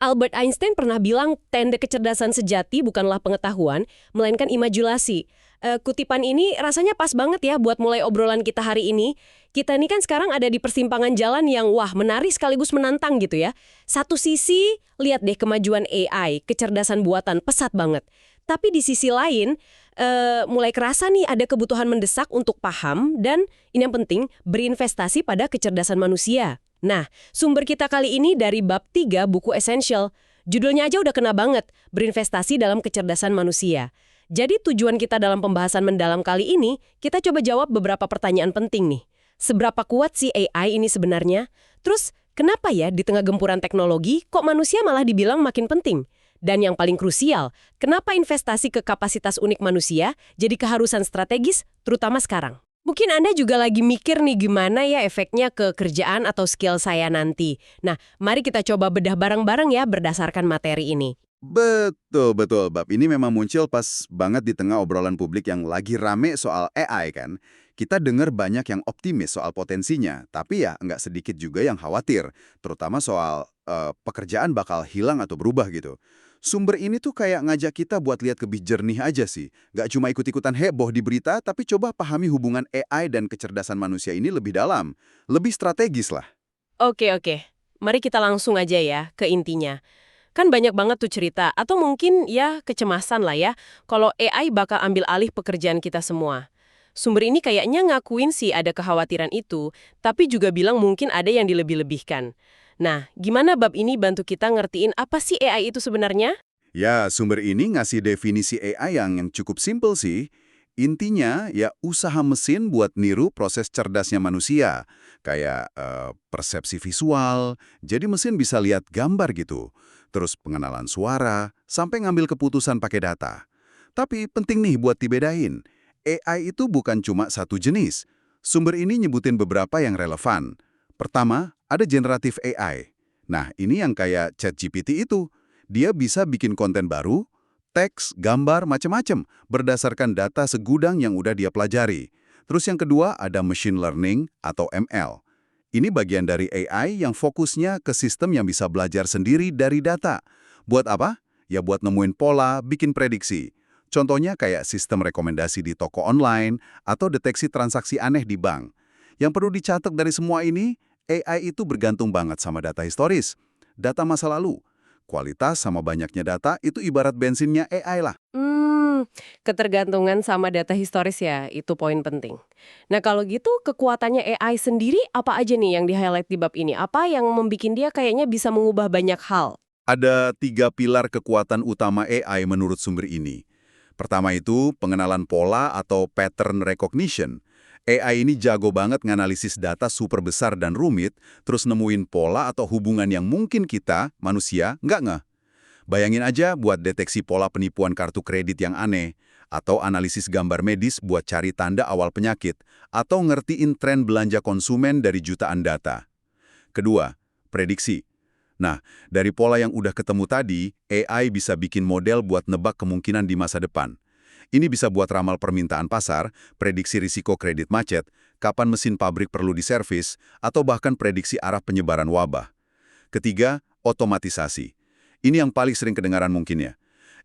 Albert Einstein pernah bilang tanda kecerdasan sejati bukanlah pengetahuan, melainkan imajinasi. Kutipan ini rasanya pas banget ya buat mulai obrolan kita hari ini. Kita ini kan sekarang ada di persimpangan jalan yang wah menarik sekaligus menantang gitu ya. Satu sisi, lihat deh kemajuan AI, kecerdasan buatan pesat banget. Tapi di sisi lain, mulai kerasa nih ada kebutuhan mendesak untuk paham dan ini yang penting, berinvestasi pada kecerdasan manusia. Nah, sumber kita kali ini dari bab 3 buku Essential. Judulnya aja udah kena banget, berinvestasi dalam kecerdasan manusia. Jadi tujuan kita dalam pembahasan mendalam kali ini, kita coba jawab beberapa pertanyaan penting nih. Seberapa kuat sih AI ini sebenarnya? Terus, kenapa ya di tengah gempuran teknologi, kok manusia malah dibilang makin penting? Dan yang paling krusial, kenapa investasi ke kapasitas unik manusia jadi keharusan strategis, terutama sekarang? Mungkin Anda juga lagi mikir nih gimana ya efeknya ke kerjaan atau skill saya nanti. Nah, mari kita coba bedah bareng-bareng ya berdasarkan materi ini. Betul, Bab. Ini memang muncul pas banget di tengah obrolan publik yang lagi rame soal AI kan. Kita dengar banyak yang optimis soal potensinya, tapi ya nggak sedikit juga yang khawatir, terutama soal pekerjaan bakal hilang atau berubah gitu. Sumber ini tuh kayak ngajak kita buat lihat lebih jernih aja sih. Nggak cuma ikut-ikutan heboh di berita, tapi coba pahami hubungan AI dan kecerdasan manusia ini lebih dalam, lebih strategis lah. Oke. Mari kita langsung aja ya ke intinya. Kan banyak banget tuh cerita, atau mungkin ya kecemasan lah ya, kalau AI bakal ambil alih pekerjaan kita semua. Sumber ini kayaknya ngakuin sih ada kekhawatiran itu, tapi juga bilang mungkin ada yang dilebih-lebihkan. Nah, gimana bab ini bantu kita ngertiin apa sih AI itu sebenarnya? Ya, sumber ini ngasih definisi AI yang cukup simpel sih. Intinya, ya usaha mesin buat niru proses cerdasnya manusia. Kayak persepsi visual, jadi mesin bisa lihat gambar gitu. Terus pengenalan suara, sampai ngambil keputusan pakai data. Tapi penting nih buat dibedain. AI itu bukan cuma satu jenis. Sumber ini nyebutin beberapa yang relevan. Pertama, ada generatif AI. Nah, ini yang kayak ChatGPT itu. Dia bisa bikin konten baru, teks, gambar, macam-macam, berdasarkan data segudang yang udah dia pelajari. Terus yang kedua ada machine learning atau ML. Ini bagian dari AI yang fokusnya ke sistem yang bisa belajar sendiri dari data. Buat apa? Ya buat nemuin pola, bikin prediksi. Contohnya kayak sistem rekomendasi di toko online atau deteksi transaksi aneh di bank. Yang perlu dicatat dari semua ini, AI itu bergantung banget sama data historis, data masa lalu. Kualitas sama banyaknya data itu ibarat bensinnya AI lah. Ketergantungan sama data historis ya, itu poin penting. Nah kalau gitu kekuatannya AI sendiri apa aja nih yang di-highlight di bab ini? Apa yang membuat dia kayaknya bisa mengubah banyak hal? Ada 3 pilar kekuatan utama AI menurut sumber ini. Pertama itu pengenalan pola atau pattern recognition. AI ini jago banget nganalisis data super besar dan rumit, terus nemuin pola atau hubungan yang mungkin kita, manusia, nggak ngeh. Bayangin aja buat deteksi pola penipuan kartu kredit yang aneh, atau analisis gambar medis buat cari tanda awal penyakit, atau ngertiin tren belanja konsumen dari jutaan data. Kedua, prediksi. Nah, dari pola yang udah ketemu tadi, AI bisa bikin model buat nebak kemungkinan di masa depan. Ini bisa buat ramal permintaan pasar, prediksi risiko kredit macet, kapan mesin pabrik perlu diservis, atau bahkan prediksi arah penyebaran wabah. Ketiga, otomatisasi. Ini yang paling sering kedengaran mungkin ya.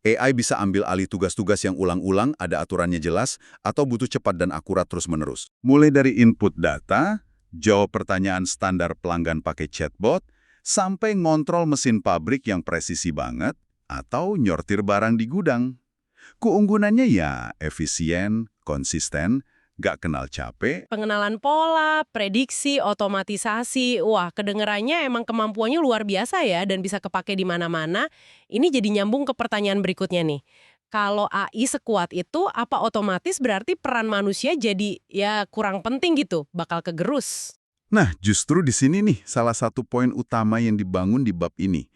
AI bisa ambil alih tugas-tugas yang ulang-ulang, ada aturannya jelas, atau butuh cepat dan akurat terus-menerus. Mulai dari input data, jawab pertanyaan standar pelanggan pakai chatbot, sampai ngontrol mesin pabrik yang presisi banget, atau nyortir barang di gudang. Keunggulannya ya efisien, konsisten, gak kenal capek. Pengenalan pola, prediksi, otomatisasi, wah kedengerannya emang kemampuannya luar biasa ya dan bisa kepake di mana-mana. Ini jadi nyambung ke pertanyaan berikutnya nih. Kalau AI sekuat itu, apa otomatis berarti peran manusia jadi ya kurang penting gitu, bakal kegerus? Nah, justru di sini nih salah satu poin utama yang dibangun di bab ini.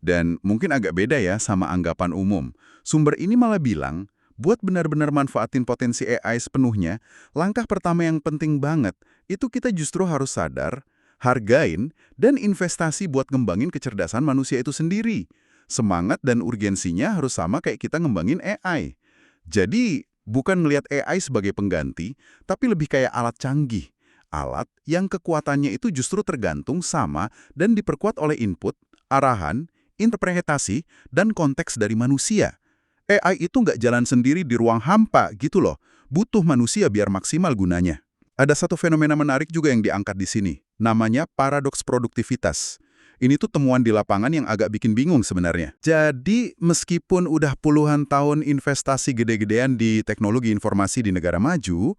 Dan mungkin agak beda ya sama anggapan umum. Sumber ini malah bilang, buat benar-benar manfaatin potensi AI sepenuhnya, langkah pertama yang penting banget, itu kita justru harus sadar, hargain, dan investasi buat ngembangin kecerdasan manusia itu sendiri. Semangat dan urgensinya harus sama kayak kita ngembangin AI. Jadi, bukan melihat AI sebagai pengganti, tapi lebih kayak alat canggih. Alat yang kekuatannya itu justru tergantung sama dan diperkuat oleh input, arahan, interpretasi, dan konteks dari manusia. AI itu nggak jalan sendiri di ruang hampa gitu loh. Butuh manusia biar maksimal gunanya. Ada satu fenomena menarik juga yang diangkat di sini. Namanya paradoks produktivitas. Ini tuh temuan di lapangan yang agak bikin bingung sebenarnya. Jadi, meskipun udah puluhan tahun investasi gede-gedean di teknologi informasi di negara maju,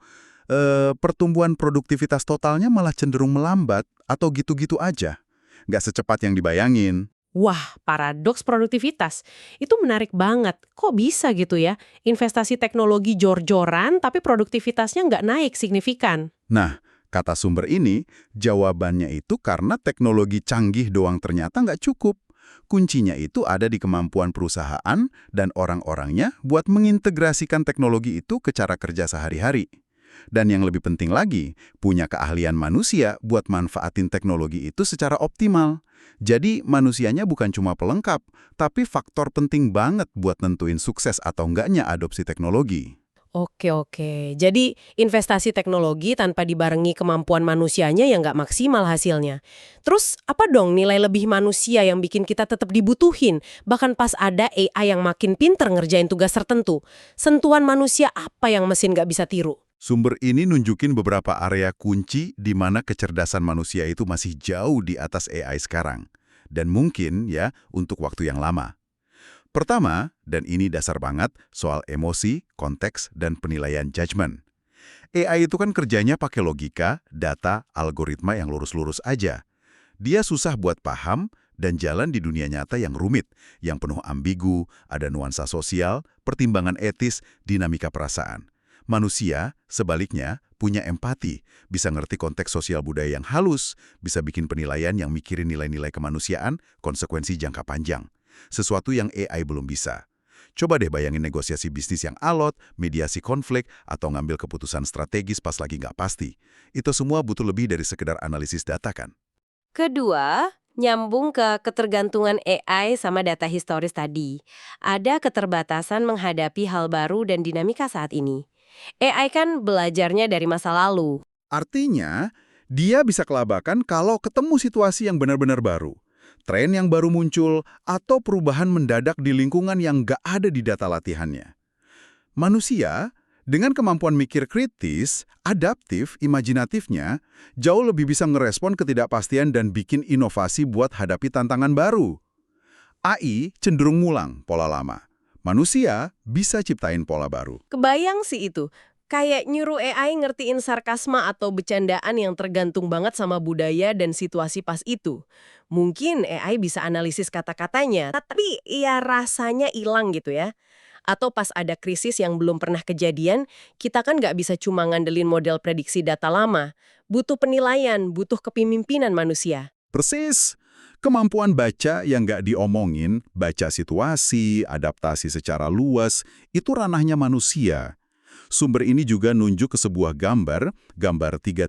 pertumbuhan produktivitas totalnya malah cenderung melambat atau gitu-gitu aja. Nggak secepat yang dibayangin. Wah, paradoks produktivitas. Itu menarik banget. Kok bisa gitu ya? Investasi teknologi jor-joran tapi produktivitasnya nggak naik signifikan. Nah, kata sumber ini, jawabannya itu karena teknologi canggih doang ternyata nggak cukup. Kuncinya itu ada di kemampuan perusahaan dan orang-orangnya buat mengintegrasikan teknologi itu ke cara kerja sehari-hari. Dan yang lebih penting lagi, punya keahlian manusia buat manfaatin teknologi itu secara optimal. Jadi manusianya bukan cuma pelengkap, tapi faktor penting banget buat nentuin sukses atau enggaknya adopsi teknologi. Oke. Jadi investasi teknologi tanpa dibarengi kemampuan manusianya yang nggak maksimal hasilnya. Terus apa dong nilai lebih manusia yang bikin kita tetap dibutuhin? Bahkan pas ada AI yang makin pinter ngerjain tugas tertentu. Sentuhan manusia apa yang mesin nggak bisa tiru? Sumber ini nunjukin beberapa area kunci di mana kecerdasan manusia itu masih jauh di atas AI sekarang. Dan mungkin ya untuk waktu yang lama. Pertama, dan ini dasar banget, soal emosi, konteks, dan penilaian judgment. AI itu kan kerjanya pakai logika, data, algoritma yang lurus-lurus aja. Dia susah buat paham dan jalan di dunia nyata yang rumit, yang penuh ambigu, ada nuansa sosial, pertimbangan etis, dinamika perasaan. Manusia, sebaliknya, punya empati, bisa ngerti konteks sosial budaya yang halus, bisa bikin penilaian yang mikirin nilai-nilai kemanusiaan, konsekuensi jangka panjang. Sesuatu yang AI belum bisa. Coba deh bayangin negosiasi bisnis yang alot, mediasi konflik, atau ngambil keputusan strategis pas lagi nggak pasti. Itu semua butuh lebih dari sekedar analisis data kan? Kedua, nyambung ke ketergantungan AI sama data historis tadi. Ada keterbatasan menghadapi hal baru dan dinamika saat ini. AI kan belajarnya dari masa lalu. Artinya, dia bisa kelabakan kalau ketemu situasi yang benar-benar baru. Tren yang baru muncul, atau perubahan mendadak di lingkungan yang nggak ada di data latihannya. Manusia, dengan kemampuan mikir kritis, adaptif, imajinatifnya, jauh lebih bisa ngerespon ketidakpastian dan bikin inovasi buat hadapi tantangan baru. AI cenderung ngulang pola lama. Manusia bisa ciptain pola baru. Kebayang sih itu. Kayak nyuruh AI ngertiin sarkasma atau bercandaan yang tergantung banget sama budaya dan situasi pas itu. Mungkin AI bisa analisis kata-katanya, tapi ya rasanya hilang gitu ya. Atau pas ada krisis yang belum pernah kejadian, kita kan nggak bisa cuma ngandelin model prediksi data lama. Butuh penilaian, butuh kepemimpinan manusia. Persis. Kemampuan baca yang nggak diomongin, baca situasi, adaptasi secara luas, itu ranahnya manusia. Sumber ini juga nunjuk ke sebuah gambar 3.1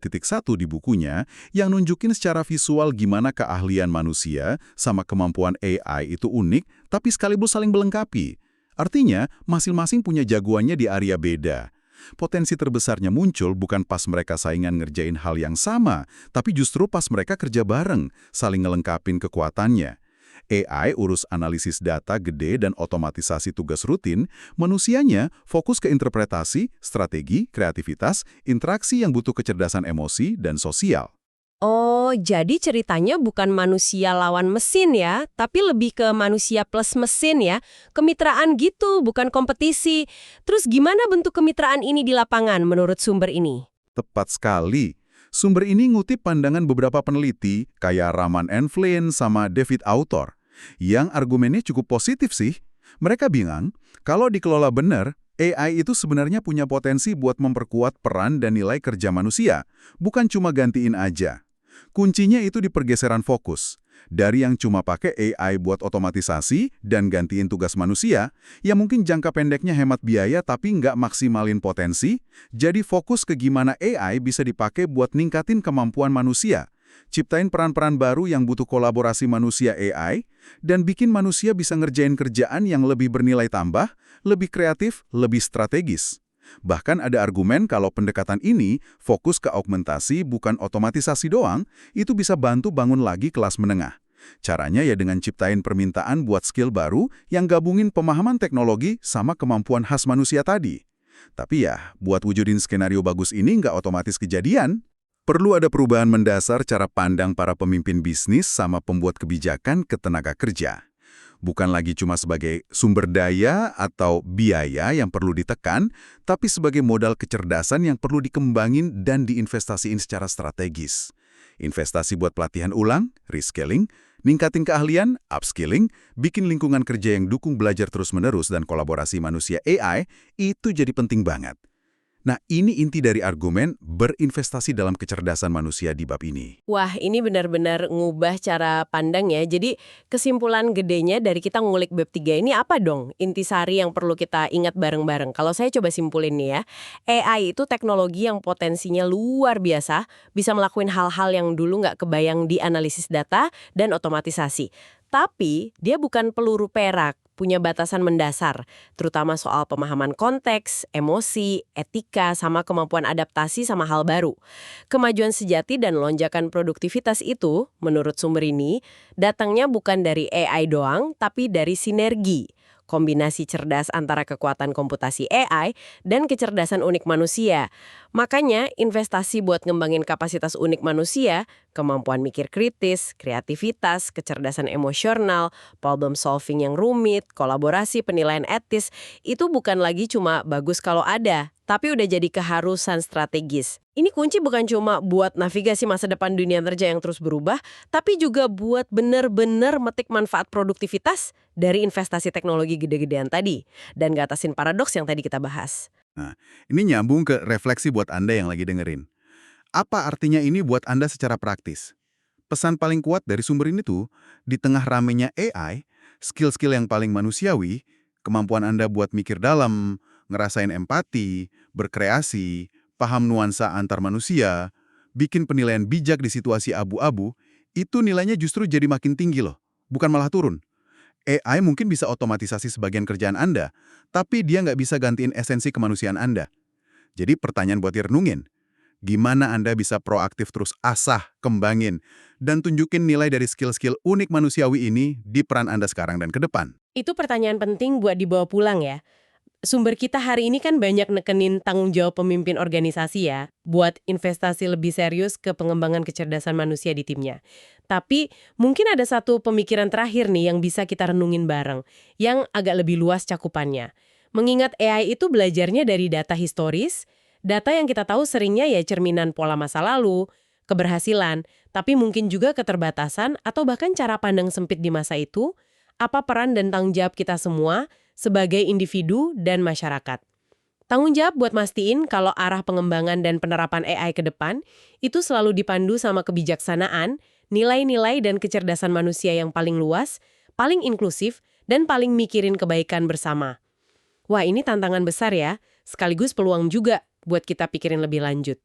di bukunya, yang nunjukin secara visual gimana keahlian manusia sama kemampuan AI itu unik, tapi sekaligus saling melengkapi. Artinya, masing-masing punya jagoannya di area beda. Potensi terbesarnya muncul bukan pas mereka saingan ngerjain hal yang sama, tapi justru pas mereka kerja bareng, saling ngelengkapin kekuatannya. AI urus analisis data gede dan otomatisasi tugas rutin, manusianya fokus ke interpretasi, strategi, kreativitas, interaksi yang butuh kecerdasan emosi dan sosial. Oh, jadi ceritanya bukan manusia lawan mesin ya, tapi lebih ke manusia plus mesin ya. Kemitraan gitu, bukan kompetisi. Terus gimana bentuk kemitraan ini di lapangan menurut sumber ini? Tepat sekali. Sumber ini ngutip pandangan beberapa peneliti, kayak Raman and Flynn sama David Autor, yang argumennya cukup positif sih. Mereka bilang, kalau dikelola benar, AI itu sebenarnya punya potensi buat memperkuat peran dan nilai kerja manusia, bukan cuma gantiin aja. Kuncinya itu di pergeseran fokus. Dari yang cuma pakai AI buat otomatisasi dan gantiin tugas manusia, yang mungkin jangka pendeknya hemat biaya tapi nggak maksimalin potensi, jadi fokus ke gimana AI bisa dipakai buat ningkatin kemampuan manusia, ciptain peran-peran baru yang butuh kolaborasi manusia AI, dan bikin manusia bisa ngerjain kerjaan yang lebih bernilai tambah, lebih kreatif, lebih strategis. Bahkan ada argumen kalau pendekatan ini fokus ke augmentasi bukan otomatisasi doang, itu bisa bantu bangun lagi kelas menengah. Caranya ya dengan ciptain permintaan buat skill baru yang gabungin pemahaman teknologi sama kemampuan khas manusia tadi. Tapi ya, buat wujudin skenario bagus ini nggak otomatis kejadian. Perlu ada perubahan mendasar cara pandang para pemimpin bisnis sama pembuat kebijakan ke tenaga kerja. Bukan lagi cuma sebagai sumber daya atau biaya yang perlu ditekan, tapi sebagai modal kecerdasan yang perlu dikembangin dan diinvestasiin secara strategis. Investasi buat pelatihan ulang, reskilling, ningkatin keahlian, upskilling, bikin lingkungan kerja yang dukung belajar terus-menerus dan kolaborasi manusia AI, itu jadi penting banget. Nah, ini inti dari argumen berinvestasi dalam kecerdasan manusia di bab ini. Wah, ini benar-benar ngubah cara pandang ya. Jadi kesimpulan gedenya dari kita ngulik bab 3 ini apa dong? Intisari yang perlu kita ingat bareng-bareng. Kalau saya coba simpulin nih ya, AI itu teknologi yang potensinya luar biasa, bisa melakukan hal-hal yang dulu nggak kebayang di analisis data dan otomatisasi. Tapi dia bukan peluru perak, punya batasan mendasar, terutama soal pemahaman konteks, emosi, etika, sama kemampuan adaptasi sama hal baru. Kemajuan sejati dan lonjakan produktivitas itu, menurut sumber ini, datangnya bukan dari AI doang, tapi dari sinergi. Kombinasi cerdas antara kekuatan komputasi AI dan kecerdasan unik manusia. Makanya, investasi buat ngembangin kapasitas unik manusia, kemampuan mikir kritis, kreativitas, kecerdasan emosional, problem solving yang rumit, kolaborasi, penilaian etis, itu bukan lagi cuma bagus kalau ada, tapi udah jadi keharusan strategis. Ini kunci bukan cuma buat navigasi masa depan dunia kerja yang terus berubah, tapi juga buat bener-bener metik manfaat produktivitas dari investasi teknologi gede-gedean tadi, dan ngatasin paradoks yang tadi kita bahas. Nah, ini nyambung ke refleksi buat Anda yang lagi dengerin. Apa artinya ini buat Anda secara praktis? Pesan paling kuat dari sumber ini tuh, di tengah ramenya AI, skill-skill yang paling manusiawi, kemampuan Anda buat mikir dalam, ngerasain empati, berkreasi, paham nuansa antar manusia, bikin penilaian bijak di situasi abu-abu, itu nilainya justru jadi makin tinggi loh, bukan malah turun. AI mungkin bisa otomatisasi sebagian kerjaan Anda, tapi dia nggak bisa gantiin esensi kemanusiaan Anda. Jadi pertanyaan buat direnungin, gimana Anda bisa proaktif terus asah, kembangin, dan tunjukin nilai dari skill-skill unik manusiawi ini di peran Anda sekarang dan ke depan? Itu pertanyaan penting buat dibawa pulang ya. Sumber kita hari ini kan banyak nekenin tanggung jawab pemimpin organisasi ya, buat investasi lebih serius ke pengembangan kecerdasan manusia di timnya. Tapi mungkin ada satu pemikiran terakhir nih yang bisa kita renungin bareng, yang agak lebih luas cakupannya. Mengingat AI itu belajarnya dari data historis, data yang kita tahu seringnya ya cerminan pola masa lalu, keberhasilan, tapi mungkin juga keterbatasan atau bahkan cara pandang sempit di masa itu, apa peran dan tanggung jawab kita semua sebagai individu dan masyarakat. Tanggung jawab buat mastiin kalau arah pengembangan dan penerapan AI ke depan itu selalu dipandu sama kebijaksanaan, nilai-nilai dan kecerdasan manusia yang paling luas, paling inklusif, dan paling mikirin kebaikan bersama. Wah, ini tantangan besar ya, sekaligus peluang juga buat kita pikirin lebih lanjut.